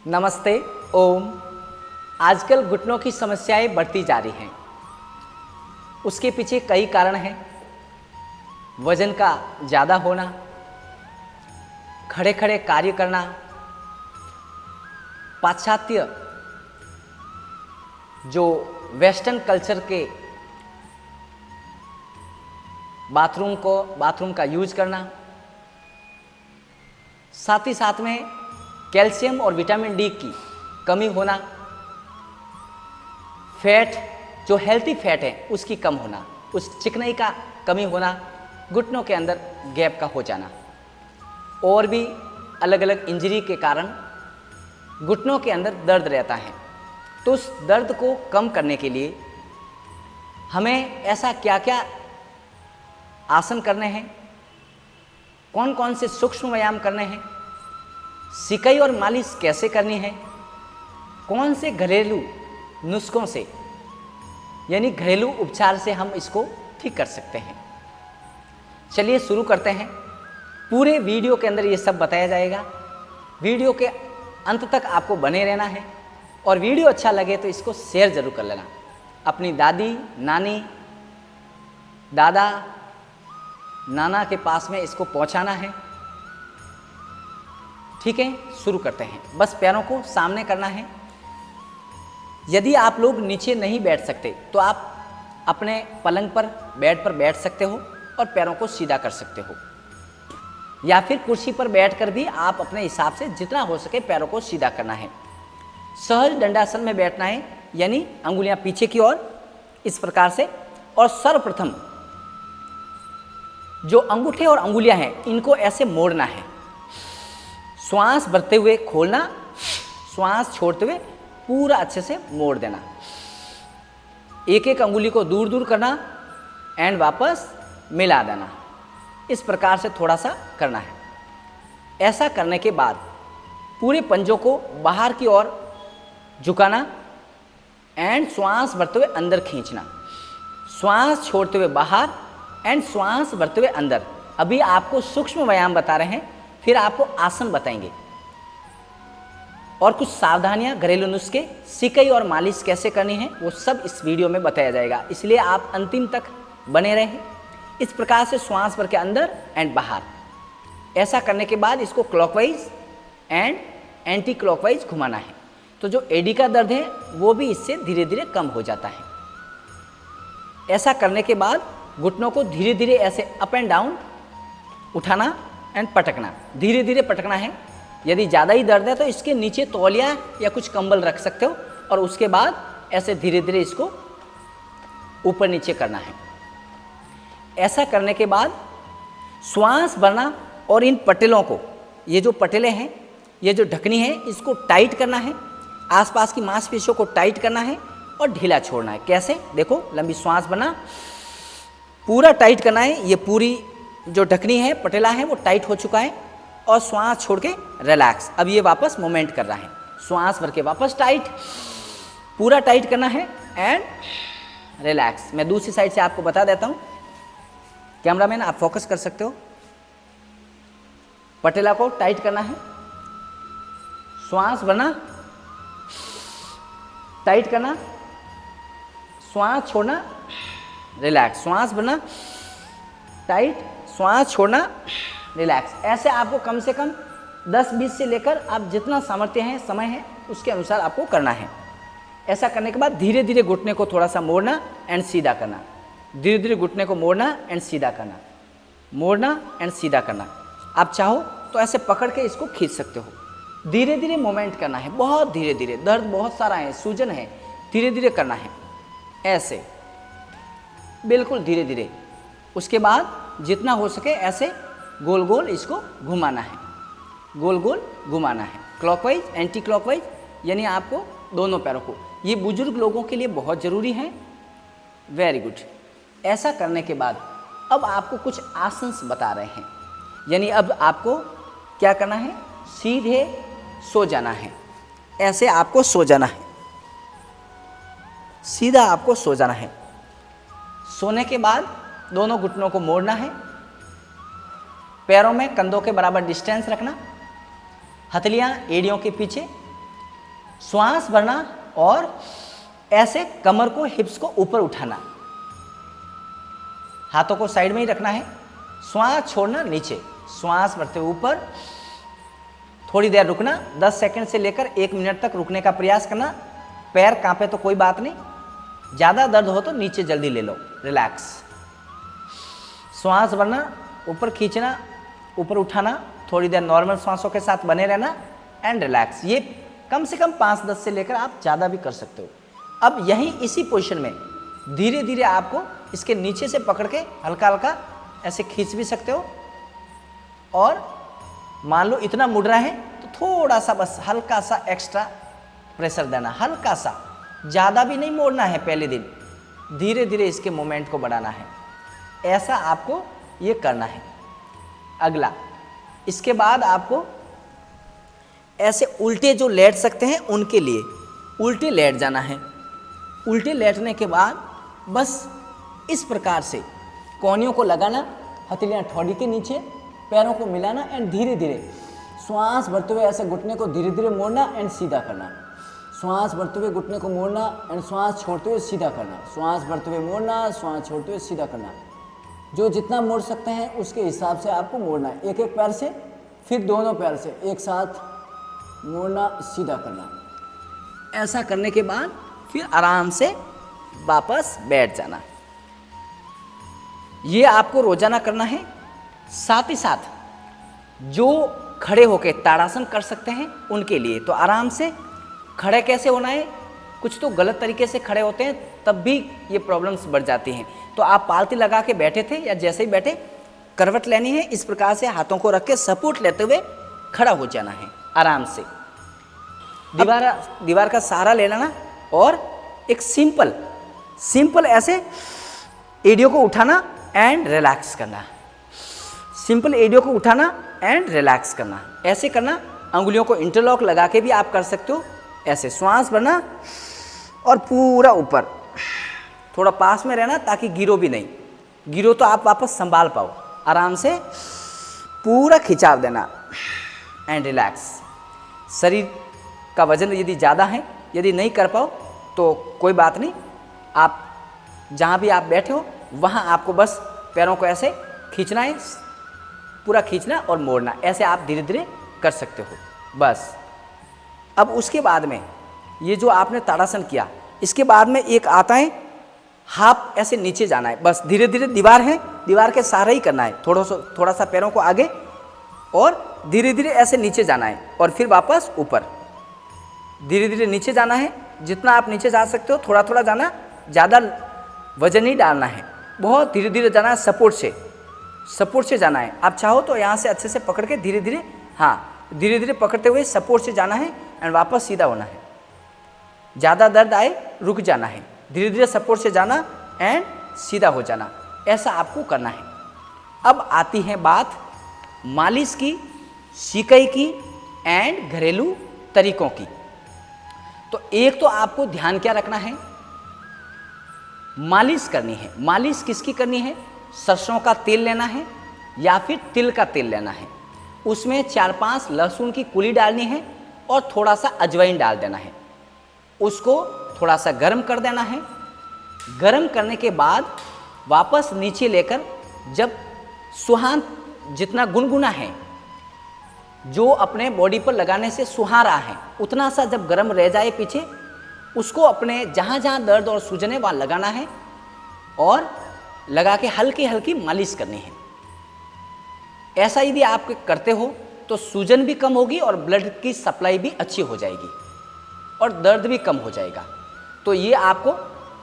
नमस्ते। ओम। आजकल घुटनों की समस्याएं बढ़ती जा रही हैं। उसके पीछे कई कारण हैं। वजन का ज़्यादा होना, खड़े खड़े कार्य करना, पाश्चात्य जो वेस्टर्न कल्चर के बाथरूम का यूज करना, साथ ही साथ में कैल्शियम और विटामिन डी की कमी होना, फैट जो हेल्थी फैट है उसकी कम होना, उस चिकनाई का कमी होना, घुटनों के अंदर गैप का हो जाना और भी अलग अलग इंजरी के कारण घुटनों के अंदर दर्द रहता है। तो उस दर्द को कम करने के लिए हमें ऐसा क्या क्या आसन करने हैं, कौन कौन से सूक्ष्म व्यायाम करने हैं, सिकाई और मालिश कैसे करनी है, कौन से घरेलू नुस्खों से यानी घरेलू उपचार से हम इसको ठीक कर सकते हैं। चलिए शुरू करते हैं। पूरे वीडियो के अंदर ये सब बताया जाएगा। वीडियो के अंत तक आपको बने रहना है और वीडियो अच्छा लगे तो इसको शेयर ज़रूर कर लेना। अपनी दादी, नानी, दादा, नाना के पास में इसको पहुंचाना है। ठीक है, शुरू करते हैं। बस पैरों को सामने करना है। यदि आप लोग नीचे नहीं बैठ सकते तो आप अपने पलंग पर, बेड पर बैठ सकते हो और पैरों को सीधा कर सकते हो, या फिर कुर्सी पर बैठकर भी आप अपने हिसाब से जितना हो सके पैरों को सीधा करना है। सहज दंडासन में बैठना है, यानी अंगुलियां पीछे की ओर इस प्रकार से, और सर्वप्रथम जो अंगूठे और अंगुलियां हैं इनको ऐसे मोड़ना है। श्वास भरते हुए खोलना, श्वास छोड़ते हुए पूरा अच्छे से मोड़ देना। एक एक अंगुली को दूर दूर करना एंड वापस मिला देना। इस प्रकार से थोड़ा सा करना है। ऐसा करने के बाद पूरे पंजों को बाहर की ओर झुकाना एंड श्वास भरते हुए अंदर खींचना, श्वास छोड़ते हुए बाहर एंड श्वास भरते हुए अंदर। अभी आपको सूक्ष्म व्यायाम बता रहे हैं, फिर आपको आसन बताएंगे और कुछ सावधानियां, घरेलू नुस्खे, सिकाई और मालिश कैसे करनी है वो सब इस वीडियो में बताया जाएगा। इसलिए आप अंतिम तक बने रहें। इस प्रकार से श्वास भर के अंदर एंड बाहर। ऐसा करने के बाद इसको क्लॉकवाइज एंड एंटी क्लॉकवाइज घुमाना है। तो जो एडी का दर्द है वो भी इससे धीरे धीरे कम हो जाता है। ऐसा करने के बाद घुटनों को धीरे धीरे ऐसे अप एंड डाउन उठाना एंड पटकना, धीरे धीरे पटकना है। यदि ज़्यादा ही दर्द है तो इसके नीचे तौलिया या कुछ कंबल रख सकते हो और उसके बाद ऐसे धीरे धीरे इसको ऊपर नीचे करना है। ऐसा करने के बाद श्वास भरना और इन पटेलों को, ये जो पटेलें हैं, ये जो ढकनी है, इसको टाइट करना है। आसपास की मांसपेशियों को टाइट करना है और ढीला छोड़ना है। कैसे? देखो, लंबी श्वास भरना, पूरा टाइट करना है। ये पूरी जो ढकनी है, पटेला है, वो टाइट हो चुका है और श्वास छोड़ के रिलैक्स। अब ये वापस मूवमेंट कर रहा है। श्वास भर के वापस टाइट, पूरा टाइट करना है एंड रिलैक्स। मैं दूसरी साइड से आपको बता देता हूँ। कैमरामैन आप फोकस कर सकते हो। पटेला को टाइट करना है, श्वास भरना, टाइट करना, श्वास छोड़ना, रिलैक्स, श्वास भरना, टाइट, श्वास छोड़ना, रिलैक्स। ऐसे आपको कम से कम 10-20 से लेकर आप जितना सामर्थ्य है, समय है, उसके अनुसार आपको करना है। ऐसा करने के बाद धीरे धीरे घुटने को थोड़ा सा मोड़ना एंड सीधा करना, धीरे धीरे घुटने को मोड़ना एंड सीधा करना, मोड़ना एंड सीधा करना। आप चाहो तो ऐसे पकड़ के इसको खींच सकते हो। धीरे धीरे मोमेंट करना है, बहुत धीरे धीरे। दर्द बहुत सारा है, सूजन है, धीरे धीरे करना है, ऐसे बिल्कुल धीरे धीरे। उसके बाद जितना हो सके ऐसे गोल गोल इसको घुमाना है, गोल गोल घुमाना है, क्लॉकवाइज एंटी क्लॉकवाइज, यानी आपको दोनों पैरों को। ये बुजुर्ग लोगों के लिए बहुत ज़रूरी है। Very good. ऐसा करने के बाद अब आपको कुछ आसन बता रहे हैं, यानी अब आपको क्या करना है, सीधे सो जाना है। ऐसे आपको सो जाना है, सीधा आपको सो जाना है। सोने के बाद दोनों घुटनों को मोड़ना है, पैरों में कंधों के बराबर डिस्टेंस रखना, हथेलियां एड़ियों के पीछे श्वास भरना और ऐसे कमर को, हिप्स को ऊपर उठाना, हाथों को साइड में ही रखना है, श्वास छोड़ना नीचे, श्वास भरते हुए ऊपर, थोड़ी देर रुकना, 10 सेकंड से लेकर 1 मिनट तक रुकने का प्रयास करना। पैर कांपे तो कोई बात नहीं, ज़्यादा दर्द हो तो नीचे जल्दी ले लो, रिलैक्स। श्वास भरना, ऊपर खींचना, ऊपर उठाना, थोड़ी देर नॉर्मल सांसों के साथ बने रहना एंड रिलैक्स। ये कम से कम 5-10 से लेकर आप ज़्यादा भी कर सकते हो। अब यहीं इसी पोजीशन में धीरे धीरे आपको इसके नीचे से पकड़ के हल्का हल्का ऐसे खींच भी सकते हो, और मान लो इतना मुड़ रहा है तो थोड़ा सा बस हल्का सा एक्स्ट्रा प्रेशर देना, हल्का सा, ज़्यादा भी नहीं मोड़ना है पहले दिन, धीरे धीरे इसके मोमेंट को बढ़ाना है। ऐसा आपको ये करना है। अगला, इसके बाद आपको ऐसे उल्टे जो लेट सकते हैं उनके लिए उल्टे लेट जाना है। उल्टे लेटने के बाद बस इस प्रकार से कोहनियों को लगाना, हथेलियाँ ठोड़ी के नीचे, पैरों को मिलाना एंड धीरे धीरे श्वास भरते हुए ऐसे घुटने को धीरे धीरे मोड़ना एंड सीधा करना। श्वास भरते हुए घुटने को मोड़ना एंड श्वास छोड़ते हुए सीधा करना। श्वास भरते हुए मोड़ना, श्वास छोड़ते हुए सीधा करना। जो जितना मोड़ सकते हैं उसके हिसाब से आपको मोड़ना है। एक एक पैर से, फिर दोनों पैर से एक साथ मोड़ना, सीधा करना। ऐसा करने के बाद फिर आराम से वापस बैठ जाना। ये आपको रोजाना करना है। साथ ही साथ जो खड़े होकर ताड़ासन कर सकते हैं उनके लिए तो आराम से खड़े कैसे होना है, कुछ तो गलत तरीके से खड़े होते हैं तब भी ये प्रॉब्लम्स बढ़ जाती हैं। तो आप पालती लगा के बैठे थे या जैसे ही बैठे, करवट लेनी है, इस प्रकार से हाथों को रख के सपोर्ट लेते हुए खड़ा हो जाना है आराम से। दीवार का सहारा ले लेना और एक सिंपल ऐसे एडियो को उठाना एंड रिलैक्स करना। सिंपल एडियो को उठाना एंड रिलैक्स करना, ऐसे करना। अंगुलियों को इंटरलॉक लगा के भी आप कर सकते हो। ऐसे श्वास भरना और पूरा ऊपर, थोड़ा पास में रहना ताकि गिरो भी नहीं, गिरो तो आप वापस संभाल पाओ। आराम से पूरा खिंचाव देना एंड रिलैक्स। शरीर का वजन यदि ज़्यादा है, यदि नहीं कर पाओ तो कोई बात नहीं, आप जहाँ भी आप बैठे हो वहाँ आपको बस पैरों को ऐसे खींचना है, पूरा खींचना और मोड़ना। ऐसे आप धीरे धीरे कर सकते हो बस। अब उसके बाद में ये जो आपने ताड़ासन किया, इसके बाद में एक आता है हाफ, ऐसे नीचे जाना है। बस धीरे धीरे, दीवार है, दीवार के सहारे ही करना है। थोड़ा सा पैरों को आगे और धीरे धीरे ऐसे नीचे जाना है और फिर वापस ऊपर। धीरे धीरे नीचे जाना है, जितना आप नीचे जा सकते हो थोड़ा थोड़ा जाना, ज़्यादा वजन नहीं डालना है, बहुत धीरे धीरे जाना है। सपोर्ट से जाना है। आप चाहो तो यहाँ से अच्छे से पकड़ के धीरे धीरे, हाँ, धीरे धीरे पकड़ते हुए सपोर्ट से जाना है एंड वापस सीधा होना है। ज़्यादा दर्द आए रुक जाना है, धीरे धीरे सपोर्ट से जाना एंड सीधा हो जाना। ऐसा आपको करना है। अब आती है बात मालिश की, सिकाई की एंड घरेलू तरीकों की। तो एक तो आपको ध्यान क्या रखना है, मालिश करनी है। मालिश किसकी करनी है? सरसों का तेल लेना है या फिर तिल का तेल लेना है। उसमें 4-5 लहसुन की कुली डालनी है और थोड़ा सा अजवाइन डाल देना है। उसको थोड़ा सा गर्म कर देना है। गर्म करने के बाद वापस नीचे लेकर, जब सुहान जितना गुनगुना है, जो अपने बॉडी पर लगाने से सुहा रहा है, उतना सा जब गर्म रह जाए पीछे, उसको अपने जहाँ जहाँ दर्द और सूजन है वहाँ लगाना है और लगा के हल्की हल्की मालिश करनी है। ऐसा यदि आप करते हो तो सूजन भी कम होगी और ब्लड की सप्लाई भी अच्छी हो जाएगी और दर्द भी कम हो जाएगा। तो ये आपको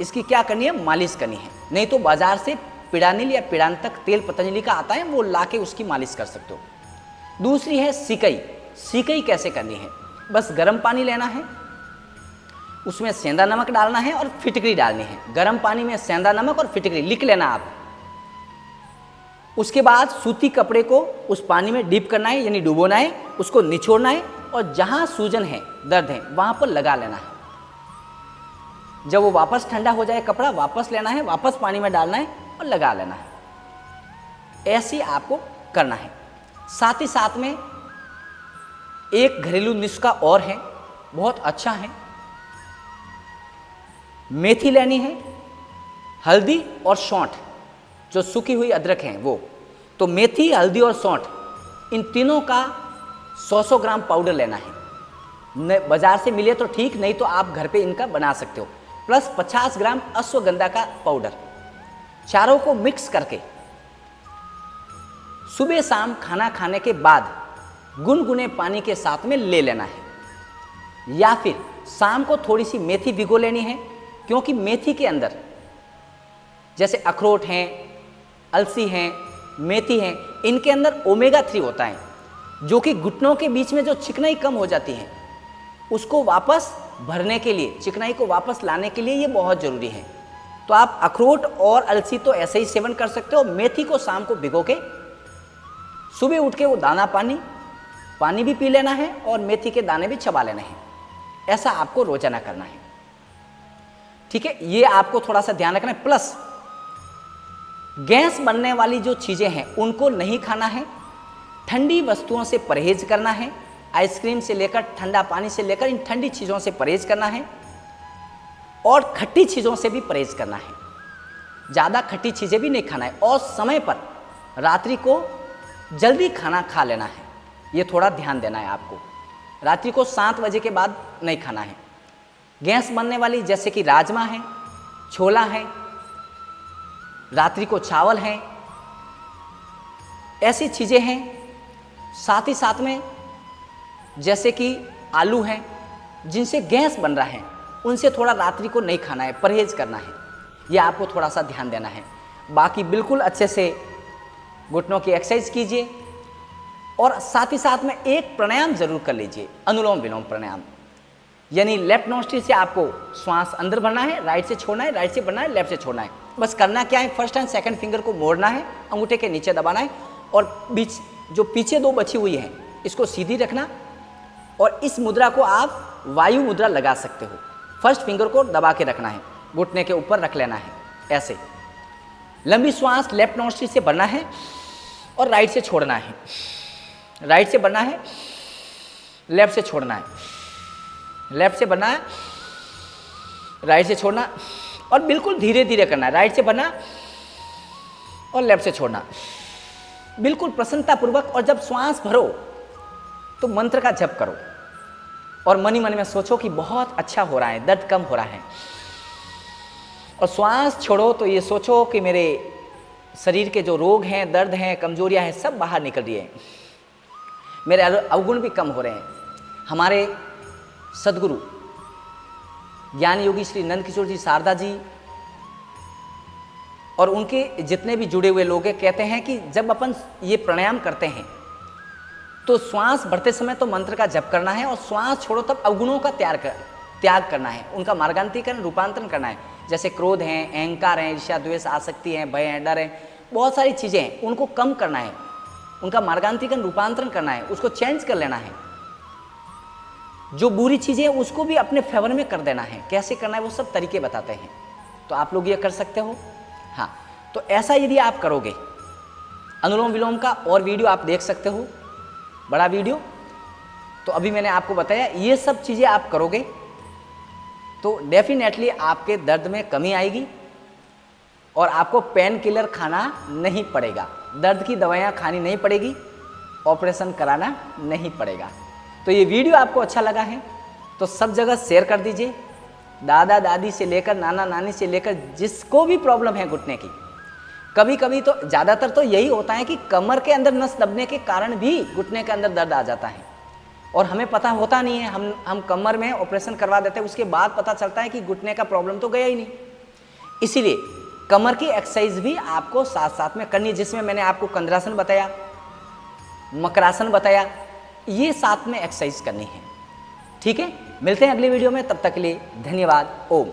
इसकी क्या करनी है, मालिश करनी है। नहीं तो बाजार से पिडानिल या पिडांतक तेल पतंजलि का आता है, वो लाके उसकी मालिश कर सकते हो। दूसरी है सिकाई। सिकाई कैसे करनी है? बस गर्म पानी लेना है, उसमें सेंधा नमक डालना है और फिटकरी डालनी है। गर्म पानी में सेंधा नमक और फिटकरी, लिख लेना आप। उसके बाद सूती कपड़े को उस पानी में डीप करना है, यानी डुबोना है, उसको निचोड़ना है और जहाँ सूजन है, दर्द है, वहाँ पर लगा लेना है। जब वो वापस ठंडा हो जाए कपड़ा, वापस लेना है, वापस पानी में डालना है और लगा लेना है। ऐसे आपको करना है। साथ ही साथ में एक घरेलू नुस्खा और है, बहुत अच्छा है। मेथी लेनी है, हल्दी और सौंठ, जो सूखी हुई अदरक है वो। तो मेथी, हल्दी और सौंठ, इन तीनों का 100-100 ग्राम पाउडर लेना है। बाजार से मिले तो ठीक, नहीं तो आप घर पे इनका बना सकते हो। प्लस 50 ग्राम अश्वगंधा का पाउडर। चारों को मिक्स करके सुबह शाम खाना खाने के बाद गुनगुने पानी के साथ में ले लेना है। या फिर शाम को थोड़ी सी मेथी भिगो लेनी है, क्योंकि मेथी के अंदर जैसे अखरोट हैं, अलसी हैं, मेथी हैं, इनके अंदर ओमेगा 3 होता है, जो कि घुटनों के बीच में जो चिकनाई कम हो जाती है उसको वापस भरने के लिए, चिकनाई को वापस लाने के लिए ये बहुत ज़रूरी है। तो आप अखरोट और अलसी तो ऐसे ही सेवन कर सकते हो। मेथी को शाम को भिगो के सुबह उठ के वो दाना पानी भी पी लेना है और मेथी के दाने भी चबा लेने हैं। ऐसा आपको रोजाना करना है, ठीक है। ये आपको थोड़ा सा ध्यान रखना है। प्लस गैस बनने वाली जो चीज़ें हैं उनको नहीं खाना है। ठंडी वस्तुओं से परहेज करना है। आइसक्रीम से लेकर ठंडा पानी से लेकर इन ठंडी चीज़ों से परहेज करना है। और खट्टी चीज़ों से भी परहेज करना है। ज़्यादा खट्टी चीज़ें भी नहीं खाना है। और समय पर रात्रि को जल्दी खाना खा लेना है। ये थोड़ा ध्यान देना है आपको। रात्रि को 7 बजे के बाद नहीं खाना है। गैस बनने वाली जैसे कि राजमा है, छोला है, रात्रि को चावल है, ऐसी चीज़ें हैं। साथ ही साथ में जैसे कि आलू हैं, जिनसे गैस बन रहा है, उनसे थोड़ा रात्रि को नहीं खाना है, परहेज करना है। यह आपको थोड़ा सा ध्यान देना है। बाकी बिल्कुल अच्छे से घुटनों की एक्सरसाइज कीजिए और साथ ही साथ में एक प्राणायाम जरूर कर लीजिए, अनुलोम विलोम प्राणायाम। यानी लेफ्ट नोस्ट्रिल से आपको श्वास अंदर भरना है, राइट से छोड़ना है, राइट से भरना है, लेफ्ट से छोड़ना है। बस करना क्या है, फर्स्ट एंड सेकंड फिंगर को मोड़ना है, अंगूठे के नीचे दबाना है और बीच जो पीछे 2 बची हुई है इसको सीधी रखना। और इस मुद्रा को आप वायु मुद्रा लगा सकते हो। फर्स्ट फिंगर को दबा के रखना है, घुटने के ऊपर रख लेना है ऐसे। लंबी श्वास लेफ्ट नोस्ट्रिल से भरना है और राइट से छोड़ना है। राइट से भरना है, लेफ्ट से छोड़ना है। लेफ्ट से भरना है, राइट से छोड़ना और बिल्कुल धीरे धीरे करना है। राइट से भरना और लेफ्ट से छोड़ना, बिल्कुल प्रसन्नतापूर्वक। और जब श्वास भरो तो मंत्र का जप करो और मन ही मन में सोचो कि बहुत अच्छा हो रहा है, दर्द कम हो रहा है। और श्वास छोड़ो तो ये सोचो कि मेरे शरीर के जो रोग हैं, दर्द हैं, कमजोरियां हैं, सब बाहर निकल रही है, मेरे अवगुण भी कम हो रहे हैं। हमारे सदगुरु ज्ञान योगी श्री नंद किशोर जी शारदा जी और उनके जितने भी जुड़े हुए लोग हैं कहते हैं कि जब अपन ये प्राणायाम करते हैं तो श्वास भरते समय तो मंत्र का जप करना है और श्वास छोड़ो तब अवगुणों का त्याग करना है, उनका मार्गांतरीकरण, रूपांतरण करना है। जैसे क्रोध हैं, अहंकार हैं, ईर्ष्या, द्वेष, आसक्ति हैं, भय है, डर है, बहुत सारी चीज़ें हैं, उनको कम करना है, उनका मार्गांतरीकरण, रूपांतरण करना है, उसको चेंज कर लेना है। जो बुरी चीज़ें हैं उसको भी अपने फेवर में कर देना है। कैसे करना है वो सब तरीके बताते हैं, तो आप लोग ये कर सकते हो। हाँ, तो ऐसा यदि आप करोगे, अनुलोम विलोम का और वीडियो आप देख सकते हो, बड़ा वीडियो। तो अभी मैंने आपको बताया, ये सब चीज़ें आप करोगे तो डेफिनेटली आपके दर्द में कमी आएगी और आपको पेन किलर खाना नहीं पड़ेगा, दर्द की दवाइयाँ खानी नहीं पड़ेगी, ऑपरेशन कराना नहीं पड़ेगा। तो ये वीडियो आपको अच्छा लगा है तो सब जगह शेयर कर दीजिए। दादा दादी से लेकर नाना नानी से लेकर जिसको भी प्रॉब्लम है घुटने की, कभी कभी तो ज़्यादातर तो यही होता है कि कमर के अंदर नस दबने के कारण भी घुटने के अंदर दर्द आ जाता है और हमें पता होता नहीं है। हम कमर में ऑपरेशन करवा देते हैं, उसके बाद पता चलता है कि घुटने का प्रॉब्लम तो गया ही नहीं। इसीलिए कमर की एक्सरसाइज भी आपको साथ साथ में करनी है, जिसमें मैंने आपको कंद्रासन बताया, मकरासन बताया, ये साथ में एक्सरसाइज करनी है। ठीक है, मिलते हैं अगली वीडियो में, तब तक के लिए धन्यवाद। ओम।